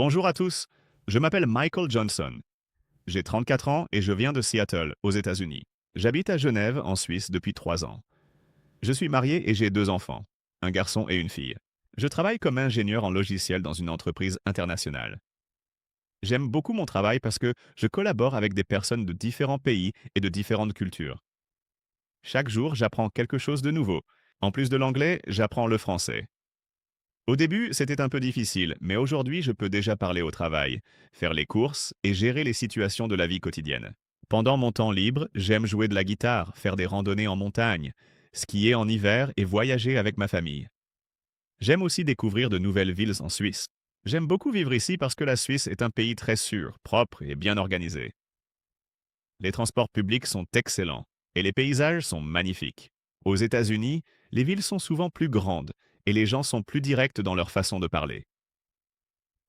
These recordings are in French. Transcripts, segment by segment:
Bonjour à tous, je m'appelle Michael Johnson. J'ai 34 ans et je viens de Seattle, aux États-Unis. J'habite à Genève, en Suisse, depuis 3 ans. Je suis marié et j'ai 2 enfants, un garçon et une fille. Je travaille comme ingénieur en logiciel dans une entreprise internationale. J'aime beaucoup mon travail parce que je collabore avec des personnes de différents pays et de différentes cultures. Chaque jour, j'apprends quelque chose de nouveau. En plus de l'anglais, j'apprends le français. Au début, c'était un peu difficile, mais aujourd'hui, je peux déjà parler au travail, faire les courses et gérer les situations de la vie quotidienne. Pendant mon temps libre, j'aime jouer de la guitare, faire des randonnées en montagne, skier en hiver et voyager avec ma famille. J'aime aussi découvrir de nouvelles villes en Suisse. J'aime beaucoup vivre ici parce que la Suisse est un pays très sûr, propre et bien organisé. Les transports publics sont excellents et les paysages sont magnifiques. Aux États-Unis, les villes sont souvent plus grandes et les gens sont plus directs dans leur façon de parler.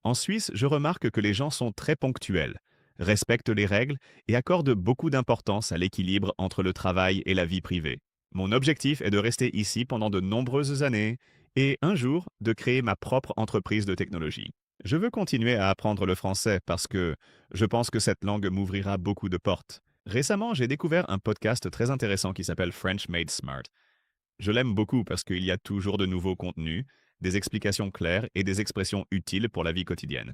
En Suisse, je remarque que les gens sont très ponctuels, respectent les règles et accordent beaucoup d'importance à l'équilibre entre le travail et la vie privée. Mon objectif est de rester ici pendant de nombreuses années et un jour de créer ma propre entreprise de technologie. Je veux continuer à apprendre le français parce que je pense que cette langue m'ouvrira beaucoup de portes. Récemment, j'ai découvert un podcast très intéressant qui s'appelle French Made Smart. Je l'aime beaucoup parce qu'il y a toujours de nouveaux contenus, des explications claires et des expressions utiles pour la vie quotidienne.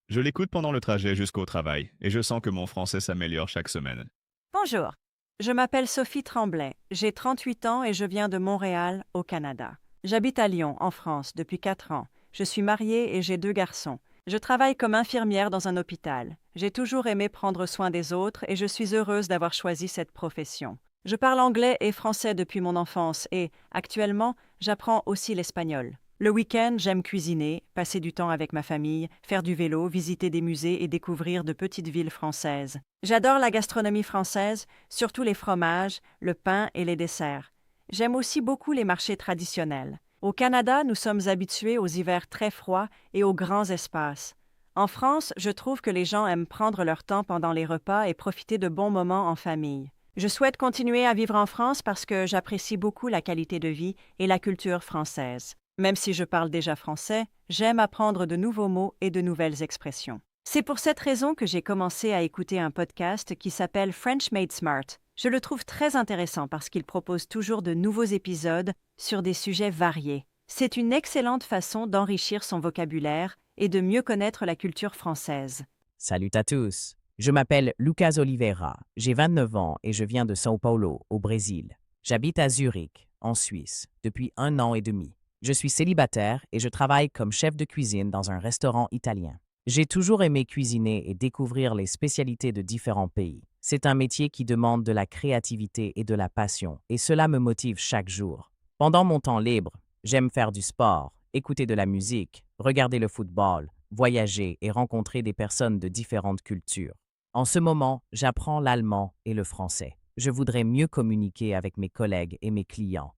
Je l'écoute pendant le trajet jusqu'au travail et je sens que mon français s'améliore chaque semaine. Bonjour, je m'appelle Sophie Tremblay, j'ai 38 ans et je viens de Montréal, au Canada. J'habite à Lyon, en France, depuis 4 ans. Je suis mariée et j'ai 2 garçons. Je travaille comme infirmière dans un hôpital. J'ai toujours aimé prendre soin des autres et je suis heureuse d'avoir choisi cette profession. Je parle anglais et français depuis mon enfance et, actuellement, j'apprends aussi l'espagnol. Le week-end, j'aime cuisiner, passer du temps avec ma famille, faire du vélo, visiter des musées et découvrir de petites villes françaises. J'adore la gastronomie française, surtout les fromages, le pain et les desserts. J'aime aussi beaucoup les marchés traditionnels. Au Canada, nous sommes habitués aux hivers très froids et aux grands espaces. En France, je trouve que les gens aiment prendre leur temps pendant les repas et profiter de bons moments en famille. Je souhaite continuer à vivre en France parce que j'apprécie beaucoup la qualité de vie et la culture française. Même si je parle déjà français, j'aime apprendre de nouveaux mots et de nouvelles expressions. C'est pour cette raison que j'ai commencé à écouter un podcast qui s'appelle French Made Smart. Je le trouve très intéressant parce qu'il propose toujours de nouveaux épisodes sur des sujets variés. C'est une excellente façon d'enrichir son vocabulaire et de mieux connaître la culture française. Salut à tous. Je m'appelle Lucas Oliveira, j'ai 29 ans et je viens de São Paulo, au Brésil. J'habite à Zurich, en Suisse, depuis 1 an et demi. Je suis célibataire et je travaille comme chef de cuisine dans un restaurant italien. J'ai toujours aimé cuisiner et découvrir les spécialités de différents pays. C'est un métier qui demande de la créativité et de la passion, et cela me motive chaque jour. Pendant mon temps libre, j'aime faire du sport, écouter de la musique, regarder le football, voyager et rencontrer des personnes de différentes cultures. En ce moment, j'apprends l'allemand et le français. Je voudrais mieux communiquer avec mes collègues et mes clients.